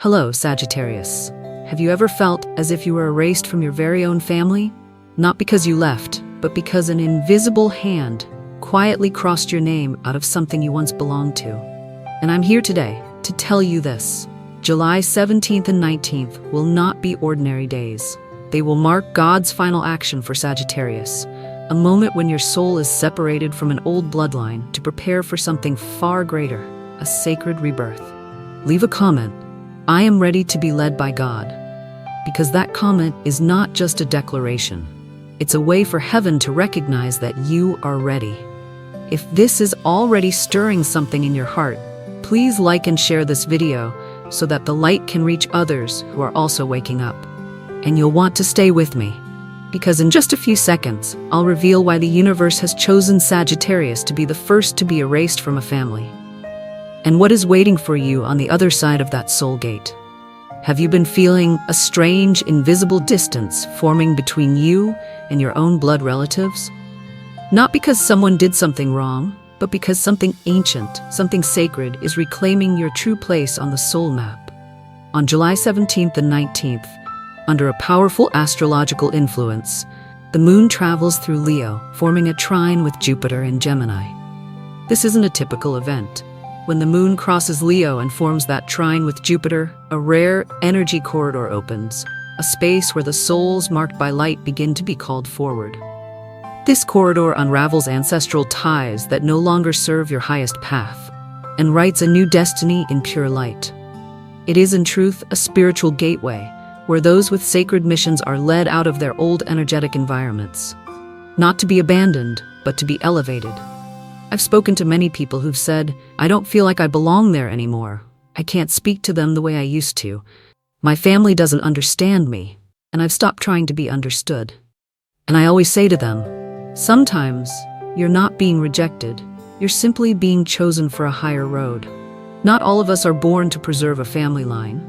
Hello, Sagittarius. Have you ever felt as if you were erased from your very own family? Not because you left, but because an invisible hand quietly crossed your name out of something you once belonged to. And I'm here today to tell you this. July 17th and 19th will not be ordinary days. They will mark God's final action for Sagittarius, a moment when your soul is separated from an old bloodline to prepare for something far greater, a sacred rebirth. Leave a comment. I am ready to be led by God. Because that comment is not just a declaration. It's a way for heaven to recognize that you are ready. If this is already stirring something in your heart, please like and share this video so that the light can reach others who are also waking up. And you'll want to stay with me, because in just a few seconds, I'll reveal why the universe has chosen Sagittarius to be the first to be erased from a family. And what is waiting for you on the other side of that soul gate? Have you been feeling a strange, invisible distance forming between you and your own blood relatives? Not because someone did something wrong, but because something ancient, something sacred is reclaiming your true place on the soul map. On July 17th and 19th, under a powerful astrological influence, the moon travels through Leo, forming a trine with Jupiter and Gemini. This isn't a typical event. When the moon crosses Leo and forms that trine with Jupiter, a rare energy corridor opens, a space where the souls marked by light begin to be called forward. This corridor unravels ancestral ties that no longer serve your highest path and writes a new destiny in pure light. It is in truth a spiritual gateway where those with sacred missions are led out of their old energetic environments, not to be abandoned, but to be elevated. I've spoken to many people who've said, I don't feel like I belong there anymore. I can't speak to them the way I used to. My family doesn't understand me, and I've stopped trying to be understood. And I always say to them, sometimes you're not being rejected, you're simply being chosen for a higher road. Not all of us are born to preserve a family line.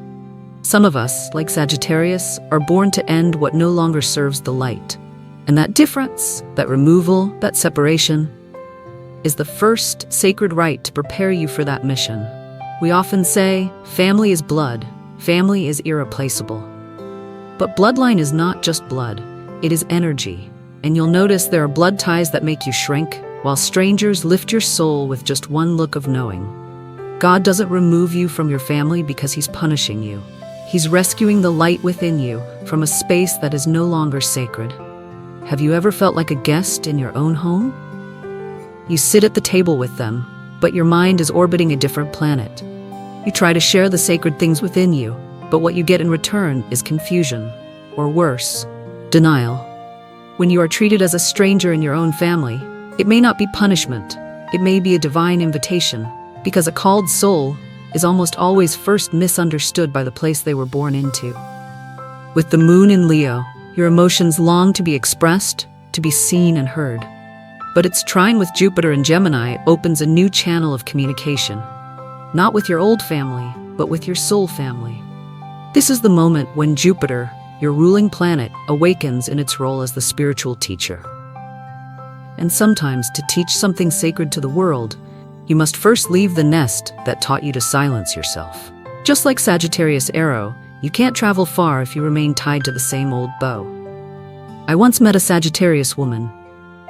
Some of us, like Sagittarius, are born to end what no longer serves the light. And that difference, that removal, that separation, is the first sacred rite to prepare you for that mission. We often say, family is blood, family is irreplaceable. But bloodline is not just blood, it is energy. And you'll notice there are blood ties that make you shrink, while strangers lift your soul with just one look of knowing. God doesn't remove you from your family because He's punishing you. He's rescuing the light within you from a space that is no longer sacred. Have you ever felt like a guest in your own home? You sit at the table with them, but your mind is orbiting a different planet. You try to share the sacred things within you, but what you get in return is confusion, or worse, denial. When you are treated as a stranger in your own family, it may not be punishment, it may be a divine invitation, because a called soul is almost always first misunderstood by the place they were born into. With the moon in Leo, your emotions long to be expressed, to be seen and heard. But its trine with Jupiter and Gemini opens a new channel of communication, not with your old family, but with your soul family. This is the moment when Jupiter, your ruling planet, awakens in its role as the spiritual teacher. And sometimes, to teach something sacred to the world, you must first leave the nest that taught you to silence yourself. Just like Sagittarius arrow, you can't travel far if you remain tied to the same old bow. I once met a Sagittarius woman.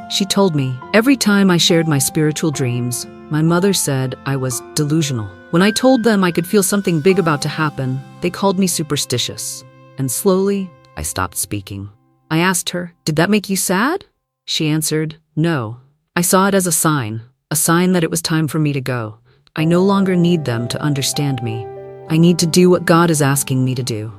She told me, every time I shared my spiritual dreams, my mother said I was delusional. When I told them I could feel something big about to happen, they called me superstitious. And slowly, I stopped speaking. I asked her, did that make you sad? She answered, no. I saw it as a sign that it was time for me to go. I no longer need them to understand me. I need to do what God is asking me to do.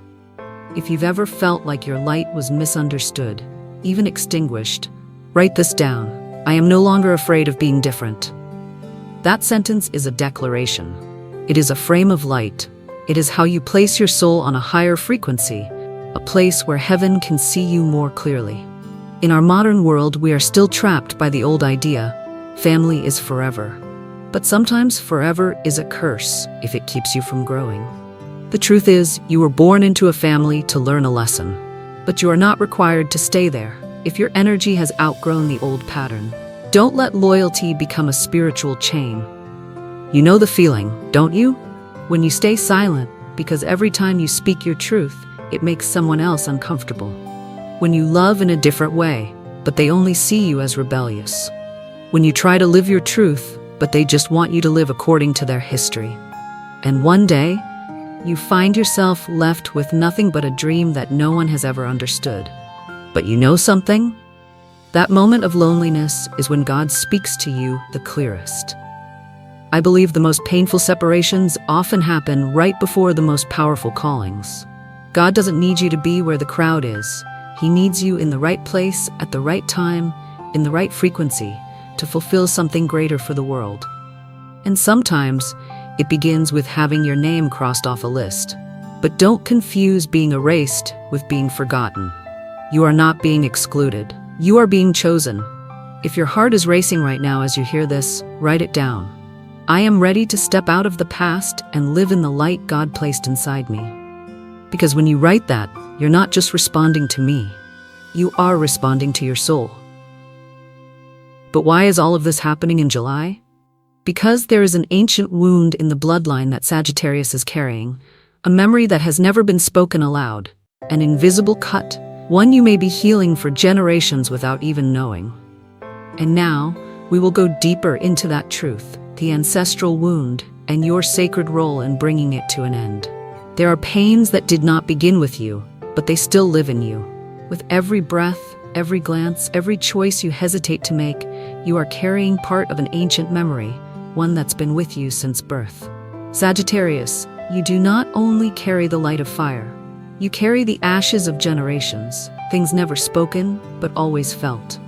If you've ever felt like your light was misunderstood, even extinguished, write this down. I am no longer afraid of being different. That sentence is a declaration. It is a frame of light. It is how you place your soul on a higher frequency, a place where heaven can see you more clearly. In our modern world, we are still trapped by the old idea, family is forever. But sometimes forever is a curse if it keeps you from growing. The truth is, you were born into a family to learn a lesson, but you are not required to stay there if your energy has outgrown the old pattern. Don't let loyalty become a spiritual chain. You know the feeling, don't you? When you stay silent, because every time you speak your truth, it makes someone else uncomfortable. When you love in a different way, but they only see you as rebellious. When you try to live your truth, but they just want you to live according to their history. And one day, you find yourself left with nothing but a dream that no one has ever understood. But you know something? That moment of loneliness is when God speaks to you the clearest. I believe the most painful separations often happen right before the most powerful callings. God doesn't need you to be where the crowd is. He needs you in the right place, at the right time, in the right frequency, to fulfill something greater for the world. And sometimes, it begins with having your name crossed off a list. But don't confuse being erased with being forgotten. You are not being excluded. You are being chosen. If your heart is racing right now as you hear this, write it down. I am ready to step out of the past and live in the light God placed inside me. Because when you write that, you're not just responding to me. You are responding to your soul. But why is all of this happening in July? Because there is an ancient wound in the bloodline that Sagittarius is carrying, a memory that has never been spoken aloud, an invisible cut, one you may be healing for generations without even knowing. And now, we will go deeper into that truth, the ancestral wound, and your sacred role in bringing it to an end. There are pains that did not begin with you, but they still live in you. With every breath, every glance, every choice you hesitate to make, you are carrying part of an ancient memory, one that's been with you since birth. Sagittarius, you do not only carry the light of fire, you carry the ashes of generations, things never spoken, but always felt.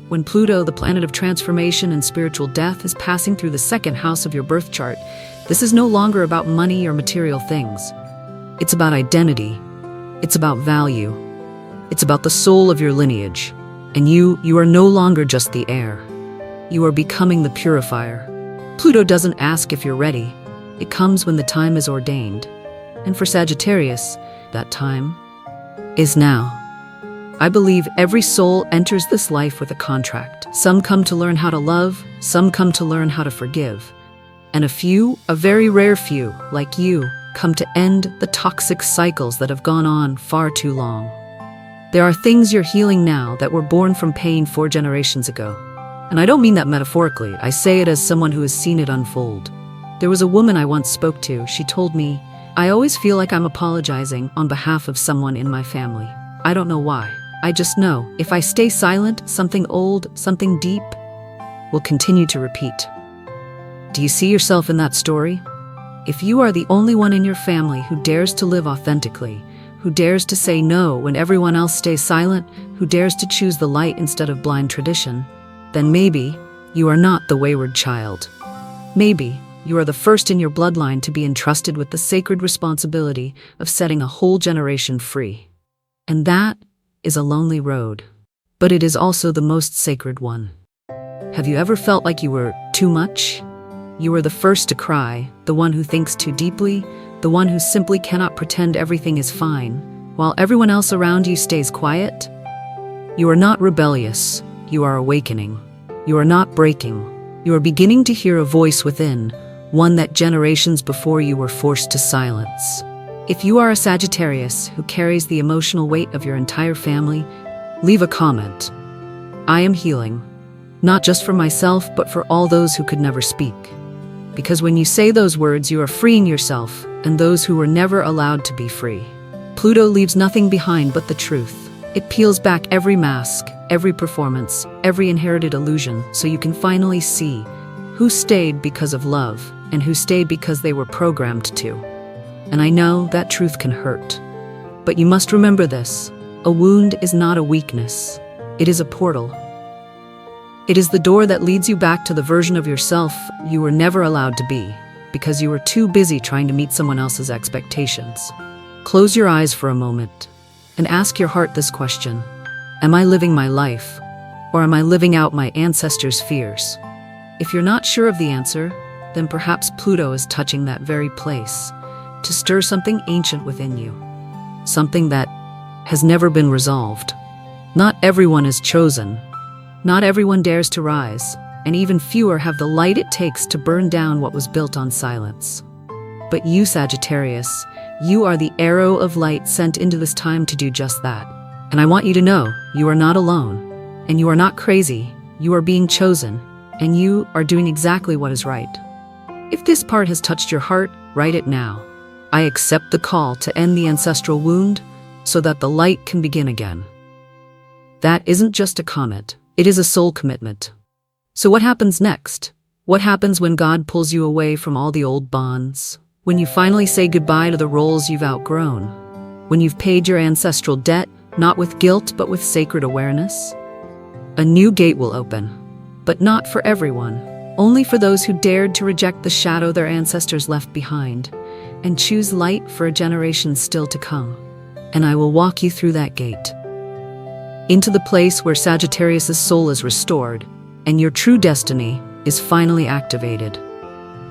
When Pluto, the planet of transformation and spiritual death, is passing through the second house of your birth chart, this is no longer about money or material things. It's about identity. It's about value. It's about the soul of your lineage. And you are no longer just the heir. You are becoming the purifier. Pluto doesn't ask if you're ready. It comes when the time is ordained. And for Sagittarius, that time is now. I believe every soul enters this life with a contract. Some come to learn how to love, some come to learn how to forgive. And a few, a very rare few, like you, come to end the toxic cycles that have gone on far too long. There are things you're healing now that were born from pain 4 generations ago. And I don't mean that metaphorically, I say it as someone who has seen it unfold. There was a woman I once spoke to. She told me, "I always feel like I'm apologizing on behalf of someone in my family. I don't know why. I just know, if I stay silent, something old, something deep, will continue to repeat." Do you see yourself in that story? If you are the only one in your family who dares to live authentically, who dares to say no when everyone else stays silent, who dares to choose the light instead of blind tradition, then maybe you are not the wayward child. Maybe you are the first in your bloodline to be entrusted with the sacred responsibility of setting a whole generation free. And that is a lonely road, but it is also the most sacred one. Have you ever felt like you were too much? You were the first to cry, the one who thinks too deeply, the one who simply cannot pretend everything is fine, while everyone else around you stays quiet? You are not rebellious, you are awakening. You are not breaking. You are beginning to hear a voice within, one that generations before you were forced to silence. If you are a Sagittarius who carries the emotional weight of your entire family, leave a comment. I am healing, not just for myself, but for all those who could never speak. Because when you say those words, you are freeing yourself and those who were never allowed to be free. Pluto leaves nothing behind but the truth. It peels back every mask, every performance, every inherited illusion, so you can finally see who stayed because of love and who stayed because they were programmed to. And I know that truth can hurt. But you must remember this: a wound is not a weakness. It is a portal. It is the door that leads you back to the version of yourself you were never allowed to be, because you were too busy trying to meet someone else's expectations. Close your eyes for a moment and ask your heart this question: am I living my life, or am I living out my ancestors' fears? If you're not sure of the answer, then perhaps Pluto is touching that very place to stir something ancient within you, something that has never been resolved. Not everyone is chosen. Not everyone dares to rise, and even fewer have the light it takes to burn down what was built on silence. But you, Sagittarius, You are the arrow of light sent into this time to do just that. And I want you to know, you are not alone. And you are not crazy. You are being chosen. And you are doing exactly what is right. If this part has touched your heart, write it now. I accept the call to end the ancestral wound so that the light can begin again. That isn't just a comment. It is a soul commitment. So what happens next? What happens when God pulls you away from all the old bonds? When you finally say goodbye to the roles you've outgrown? When you've paid your ancestral debt, not with guilt, but with sacred awareness? A new gate will open, but not for everyone. Only for those who dared to reject the shadow their ancestors left behind and choose light for a generation still to come. And I will walk you through that gate, into the place where Sagittarius' soul is restored and your true destiny is finally activated.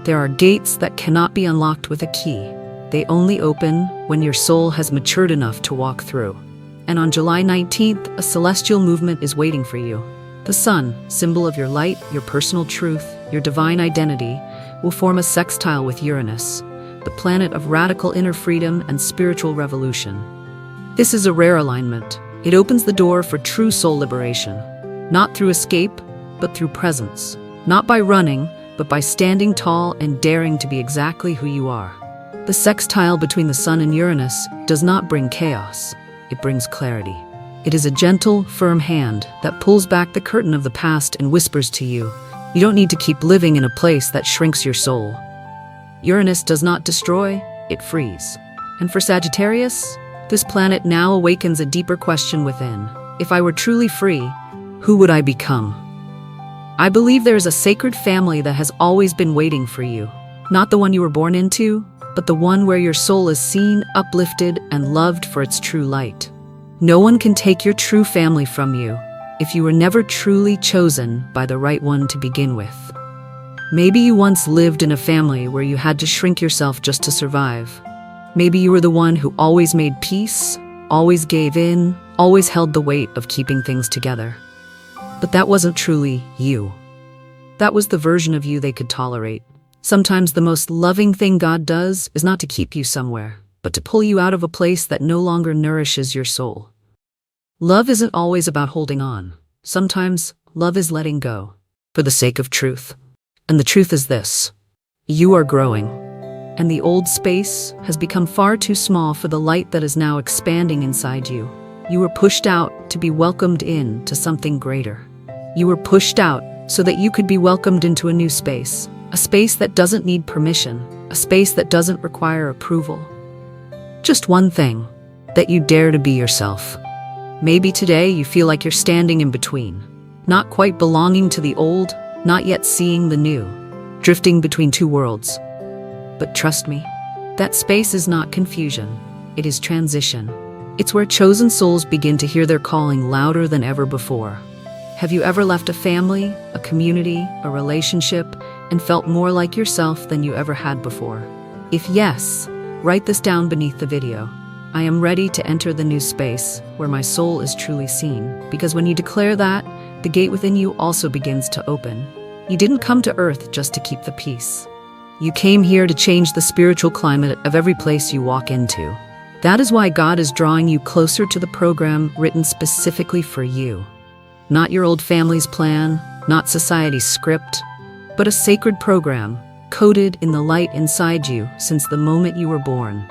There are gates that cannot be unlocked with a key. They only open when your soul has matured enough to walk through. And on July 19th, a celestial movement is waiting for you. The sun, symbol of your light, your personal truth, your divine identity, will form a sextile with Uranus, the planet of radical inner freedom and spiritual revolution. This is a rare alignment. It opens the door for true soul liberation, not through escape, but through presence. Not by running, but by standing tall and daring to be exactly who you are. The sextile between the sun and Uranus does not bring chaos. It brings clarity. It is a gentle, firm hand that pulls back the curtain of the past and whispers to you, you don't need to keep living in a place that shrinks your soul. Uranus does not destroy, it frees. And for Sagittarius, this planet now awakens a deeper question within. If I were truly free, who would I become? I believe there is a sacred family that has always been waiting for you. Not the one you were born into, but the one where your soul is seen, uplifted, and loved for its true light. No one can take your true family from you if you were never truly chosen by the right one to begin with. Maybe you once lived in a family where you had to shrink yourself just to survive. Maybe you were the one who always made peace, always gave in, always held the weight of keeping things together. But that wasn't truly you. That was the version of you they could tolerate. Sometimes the most loving thing God does is not to keep you somewhere, but to pull you out of a place that no longer nourishes your soul. Love isn't always about holding on. Sometimes love is letting go, for the sake of truth. And the truth is this: you are growing, and the old space has become far too small for the light that is now expanding inside you. You were pushed out to be welcomed in to something greater. You were pushed out so that you could be welcomed into a new space, a space that doesn't need permission, a space that doesn't require approval. Just one thing, that you dare to be yourself. Maybe today you feel like you're standing in between, not quite belonging to the old, not yet seeing the new, drifting between two worlds. But trust me, that space is not confusion, it is transition. It's where chosen souls begin to hear their calling louder than ever before. Have you ever left a family, a community, a relationship, and felt more like yourself than you ever had before? If yes, write this down beneath the video. I am ready to enter the new space where my soul is truly seen, because when you declare that, the gate within you also begins to open. You didn't come to Earth just to keep the peace. You came here to change the spiritual climate of every place you walk into. That is why God is drawing you closer to the program written specifically for you. Not your old family's plan, not society's script, but a sacred program coded in the light inside you since the moment you were born.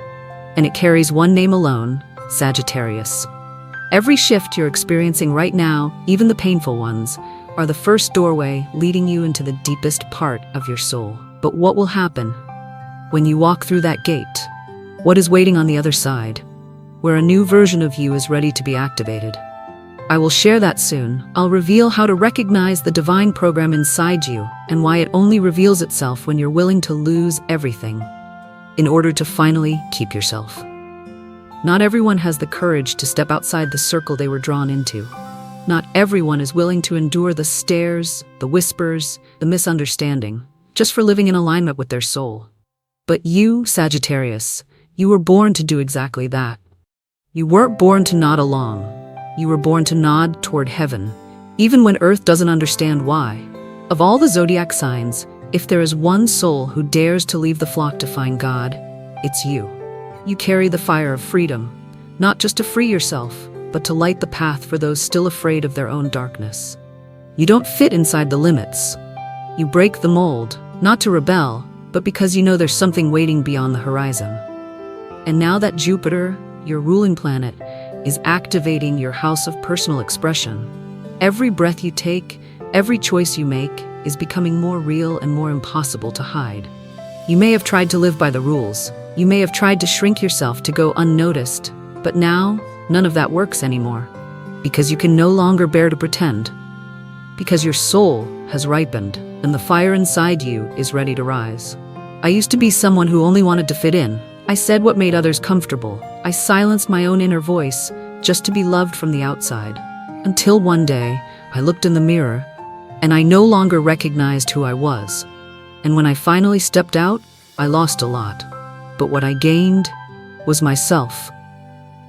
And it carries one name alone: Sagittarius. Every shift you're experiencing right now, even the painful ones, are the first doorway leading you into the deepest part of your soul. But what will happen when you walk through that gate? What is waiting on the other side, where a new version of you is ready to be activated? I will share that soon. I'll reveal how to recognize the divine program inside you and why it only reveals itself when you're willing to lose everything in order to finally keep yourself. Not everyone has the courage to step outside the circle they were drawn into. Not everyone is willing to endure the stares, the whispers, the misunderstanding, just for living in alignment with their soul. But you, Sagittarius, you were born to do exactly that. You weren't born to nod along. You were born to nod toward heaven, even when Earth doesn't understand why. Of all the Zodiac signs, if there is one soul who dares to leave the flock to find God, it's you. You carry the fire of freedom, not just to free yourself, but to light the path for those still afraid of their own darkness. You don't fit inside the limits. You break the mold, not to rebel, but because you know there's something waiting beyond the horizon. And now that Jupiter, your ruling planet, is activating your house of personal expression, every breath you take, every choice you make, is becoming more real and more impossible to hide. You may have tried to live by the rules. You may have tried to shrink yourself to go unnoticed, but now, none of that works anymore. Because you can no longer bear to pretend. Because your soul has ripened, and the fire inside you is ready to rise. I used to be someone who only wanted to fit in. I said what made others comfortable. I silenced my own inner voice, just to be loved from the outside. Until one day, I looked in the mirror, and I no longer recognized who I was. And when I finally stepped out, I lost a lot. But what I gained was myself.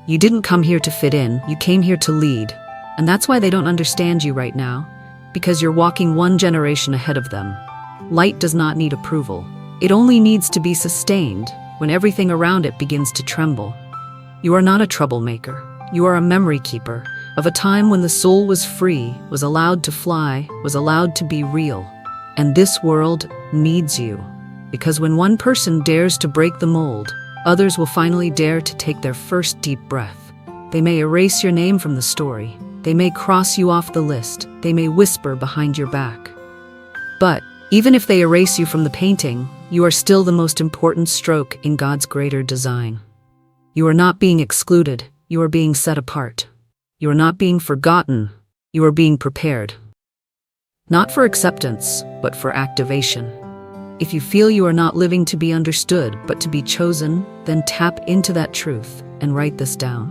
You didn't come here to fit in, you came here to lead. And that's why they don't understand you right now, because you're walking one generation ahead of them. Light does not need approval. It only needs to be sustained when everything around it begins to tremble. You are not a troublemaker. You are a memory keeper of a time when the soul was free, was allowed to fly, was allowed to be real. And this world needs you. Because when one person dares to break the mold, others will finally dare to take their first deep breath. They may erase your name from the story. They may cross you off the list. They may whisper behind your back. But even if they erase you from the painting, you are still the most important stroke in God's greater design. You are not being excluded. You are being set apart. You are not being forgotten. You are being prepared. Not for acceptance, but for activation. If you feel you are not living to be understood, but to be chosen, then tap into that truth and write this down.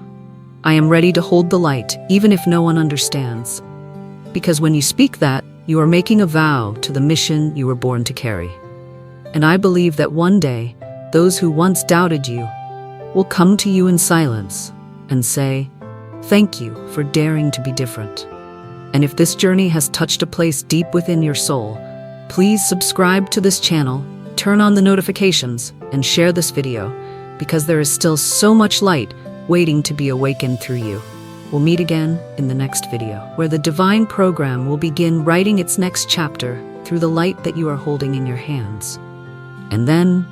I am ready to hold the light, even if no one understands. Because when you speak that, you are making a vow to the mission you were born to carry. And I believe that one day, those who once doubted you will come to you in silence and say, "Thank you for daring to be different." And if this journey has touched a place deep within your soul, please subscribe to this channel, turn on the notifications, and share this video, because there is still so much light waiting to be awakened through you. We'll meet again in the next video, where the divine program will begin writing its next chapter through the light that you are holding in your hands. And then,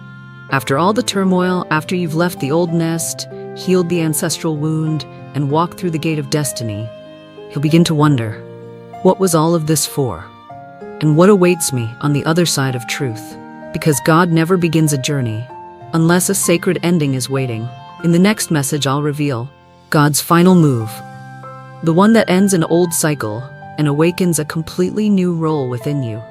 after all the turmoil, after you've left the old nest, healed the ancestral wound, and walked through the gate of destiny, you'll begin to wonder, what was all of this for? And what awaits me on the other side of truth? Because God never begins a journey unless a sacred ending is waiting. In the next message, I'll reveal God's final move, the one that ends an old cycle and awakens a completely new role within you.